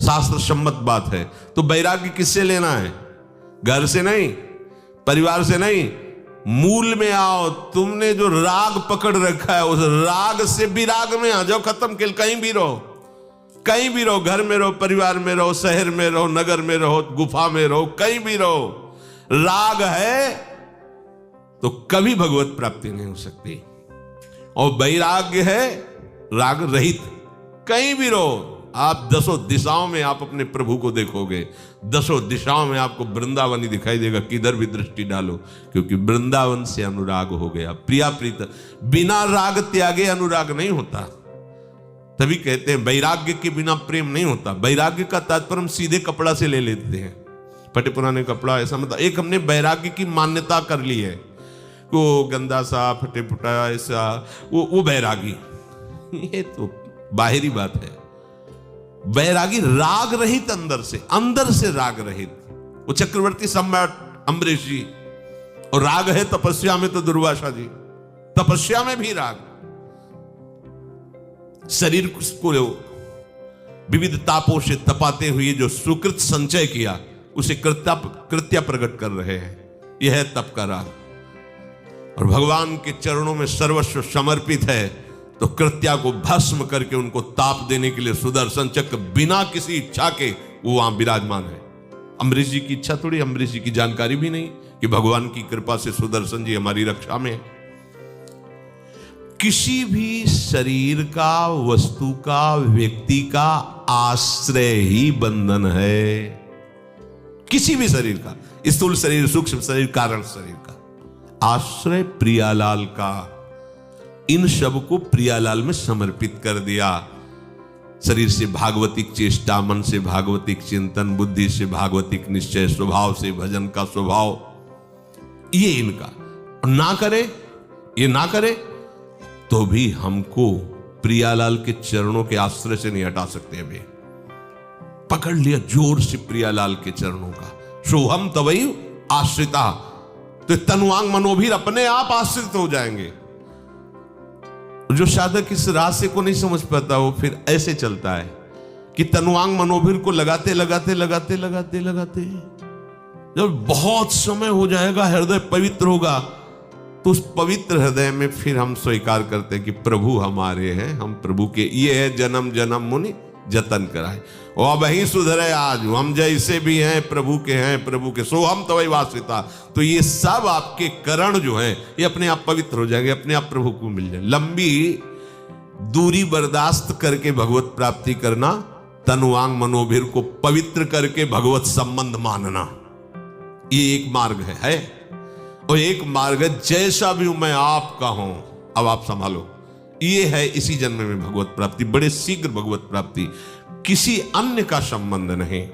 शास्त्र सम्मत बात है। तो वैराग्य किससे लेना है? घर से नहीं, परिवार से नहीं, मूल में आओ। तुमने जो राग पकड़ रखा है उस राग से विराग में आ जाओ, खत्म किल। कहीं भी रहो, कहीं भी रहो, घर में रहो, परिवार में रहो, शहर में रहो, नगर में रहो, गुफा में रहो, कहीं भी रहो, राग है तो कभी भगवत प्राप्ति नहीं हो सकती। और वैराग्य है राग रहित। कहीं भी रहो आप, दसों दिशाओं में आप अपने प्रभु को देखोगे। दसों दिशाओं में आपको वृंदावन ही दिखाई देगा, किधर भी दृष्टि डालो, क्योंकि वृंदावन से अनुराग हो गया। प्रिया प्रीत, बिना राग त्यागे अनुराग नहीं होता। तभी कहते हैं वैराग्य के बिना प्रेम नहीं होता। वैराग्य का तात्पर्य हम सीधे कपड़ा से ले लेते हैं, फटे पुराने कपड़ा, ऐसा मतलब एक हमने वैराग्य की मान्यता कर ली है, वो गंदा सा फटे फुटा ऐसा, वो वैरागी। ये तो बाहरी बात है। वैरागी राग रहित, अंदर से राग रहित। वो चक्रवर्ती सम्राट अम्बरीश जी, और राग है तपस्या में तो दुर्वासा जी, तपस्या में भी राग। शरीर को विविध तापों से तपाते हुए जो सुकृत संचय किया उसे कृत्या प्रकट कर रहे हैं। यह है तप का राग। और भगवान के चरणों में सर्वस्व समर्पित है तो कृत्या को भस्म करके उनको ताप देने के लिए सुदर्शन चक्र बिना किसी इच्छा के वो वहां विराजमान है। अम्बरीश जी की इच्छा थोड़ी, अम्बरीश जी की जानकारी भी नहीं कि भगवान की कृपा से सुदर्शन जी हमारी रक्षा में है। किसी भी शरीर का, वस्तु का, व्यक्ति का आश्रय ही बंधन है। किसी भी शरीर का, स्थूल शरीर, सूक्ष्म शरीर, कारण शरीर का आश्रय प्रियालाल का। इन सब को प्रियालाल में समर्पित कर दिया। शरीर से भागवतिक चेष्टा, मन से भागवतिक चिंतन, बुद्धि से भागवतिक निश्चय, स्वभाव से भजन का स्वभाव, ये इनका ना करे, ये ना करे तो भी हमको प्रियालाल के चरणों के आश्रय से नहीं हटा सकते। अभी पकड़ लिया जोर से प्रियालाल के चरणों का, सोहम तवई आश्रिता, तो तनुआंग मनोभीर अपने आप आश्रित हो जाएंगे। जो साधक इस रहस्य को नहीं समझ पाता वो फिर ऐसे चलता है कि तनुआंग मनोभीर को लगाते लगाते लगाते लगाते लगाते जब बहुत समय हो जाएगा, हृदय पवित्र होगा, तो उस पवित्र हृदय में फिर हम स्वीकार करते हैं कि प्रभु हमारे हैं, हम प्रभु के। ये है जन्म जन्म मुनि जतन कराए, और वही सुधरे आज, हम जैसे भी हैं प्रभु के हैं, प्रभु के सो हम तवै वासिता। तो ये सब आपके करण जो हैं ये अपने आप पवित्र हो जाएंगे, अपने आप प्रभु को मिल जाए। लंबी दूरी बर्दाश्त करके भगवत प्राप्ति करना, तनुआंग मनोभीर को पवित्र करके भगवत संबंध मानना, ये एक मार्ग है। और एक मार्ग है जैसा भी हूं मैं आपका हूं, अब आप संभालो। ये है इसी जन्म में भगवत प्राप्ति, बड़े शीघ्र भगवत प्राप्ति, किसी अन्य का संबंध नहीं।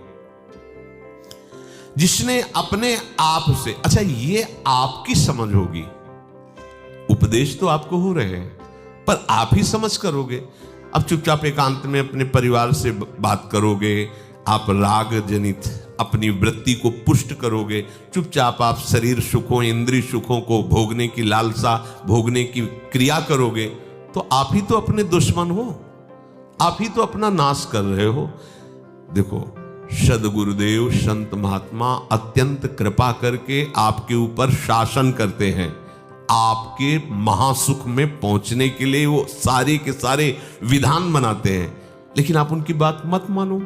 जिसने अपने आप से, अच्छा ये आपकी समझ होगी, उपदेश तो आपको हो रहे हैं पर आप ही समझ करोगे। अब चुपचाप एकांत में अपने परिवार से बात करोगे, आप राग जनित अपनी वृत्ति को पुष्ट करोगे, चुपचाप आप शरीर सुखों, इंद्रिय सुखों को भोगने की लालसा, भोगने की क्रिया करोगे, तो आप ही तो अपने दुश्मन हो, आप ही तो अपना नाश कर रहे हो। देखो सद्गुरुदेव संत महात्मा अत्यंत कृपा करके आपके ऊपर शासन करते हैं, आपके महासुख में पहुंचने के लिए वो सारे के सारे विधान बनाते हैं, लेकिन आप उनकी बात मत मानो,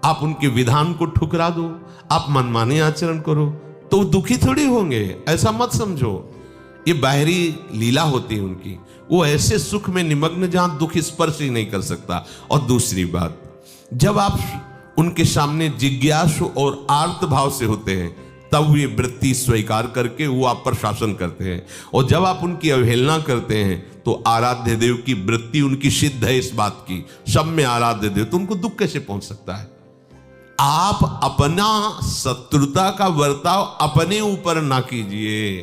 आप उनके विधान को ठुकरा दो, आप मनमाने आचरण करो तो दुखी थोड़ी होंगे, ऐसा मत समझो। ये बाहरी लीला होती है उनकी, वो ऐसे सुख में निमग्न जहां दुख स्पर्श ही नहीं कर सकता। और दूसरी बात, जब आप उनके सामने जिज्ञासु और आर्त भाव से होते हैं तब ये वृत्ति स्वीकार करके वो आप पर शासन करते हैं, और जब आप उनकी अवहेलना करते हैं तो आराध्य देव की वृत्ति उनकी सिद्ध है इस बात की, सब में आराध्य देव, तो उनको दुख कैसे पहुंच सकता है। आप अपना शत्रुता का बर्ताव अपने ऊपर ना कीजिए।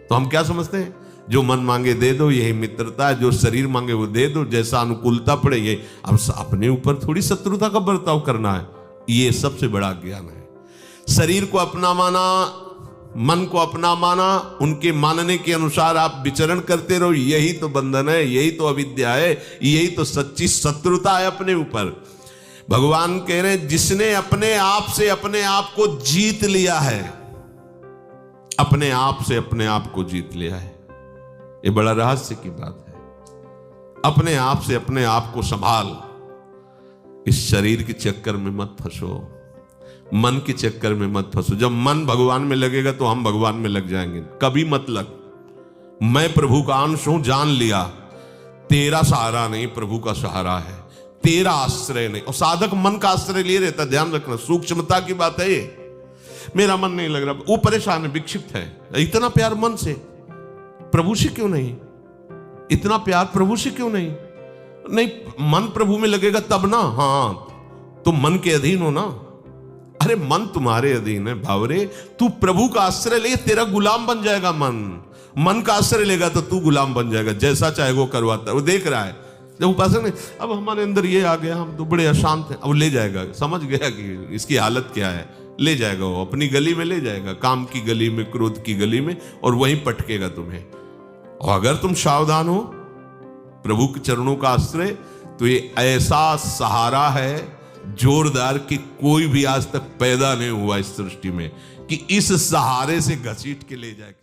तो हम क्या समझते हैं, जो मन मांगे दे दो यही मित्रता है, जो शरीर मांगे वो दे दो, जैसा अनुकूलता पड़े ये। अब अपने ऊपर थोड़ी शत्रुता का बर्ताव करना है, ये सबसे बड़ा ज्ञान है। शरीर को अपना माना, मन को अपना माना, उनके मानने के अनुसार आप विचरण करते रहो, यही तो बंधन है, यही तो अविद्या है, यही तो सच्ची शत्रुता है अपने ऊपर। भगवान कह रहे हैं जिसने अपने आप से अपने आप को जीत लिया है, अपने आप से अपने आप को जीत लिया है, ये बड़ा रहस्य की बात है। अपने आप से अपने आप को संभाल, इस शरीर के चक्कर में मत फंसो, मन के चक्कर में मत फंसो। जब मन भगवान में लगेगा तो हम भगवान में लग जाएंगे। कभी मत लग। मैं प्रभु का अंश हूं, जान लिया, तेरा सहारा नहीं, प्रभु का सहारा है, तेरा आश्रय नहीं। और साधक मन का आश्रय लिए रहता, ध्यान रखना, सूक्ष्मता की बात है ये। मेरा मन नहीं लग रहा, वो परेशान है, विक्षिप्त है, इतना प्यार मन से, प्रभु से क्यों नहीं? इतना प्यार प्रभु से क्यों नहीं? नहीं, मन प्रभु में लगेगा तब ना। हाँ, तुम मन के अधीन हो ना। अरे मन तुम्हारे अधीन है भावरे, तू प्रभु का आश्रय ले, तेरा गुलाम बन जाएगा। मन का आश्रय लेगा तो तू गुलाम बन जाएगा, जैसा चाहे वो करवाता है। वो देख रहा है, जब उपासक नहीं, अब हमारे अंदर ये आ गया, हम तो बड़े अशांत हैं, अब वो ले जाएगा, समझ गया कि इसकी हालत क्या है, ले जाएगा, वो अपनी गली में ले जाएगा, काम की गली में, क्रोध की गली में, और वहीं पटकेगा तुम्हें। और अगर तुम सावधान हो, प्रभु के चरणों का आश्रय, तो ये ऐसा सहारा है जोरदार कि कोई भी आज तक पैदा नहीं हुआ इस सृष्टि में कि इस सहारे से घसीट के ले जाए।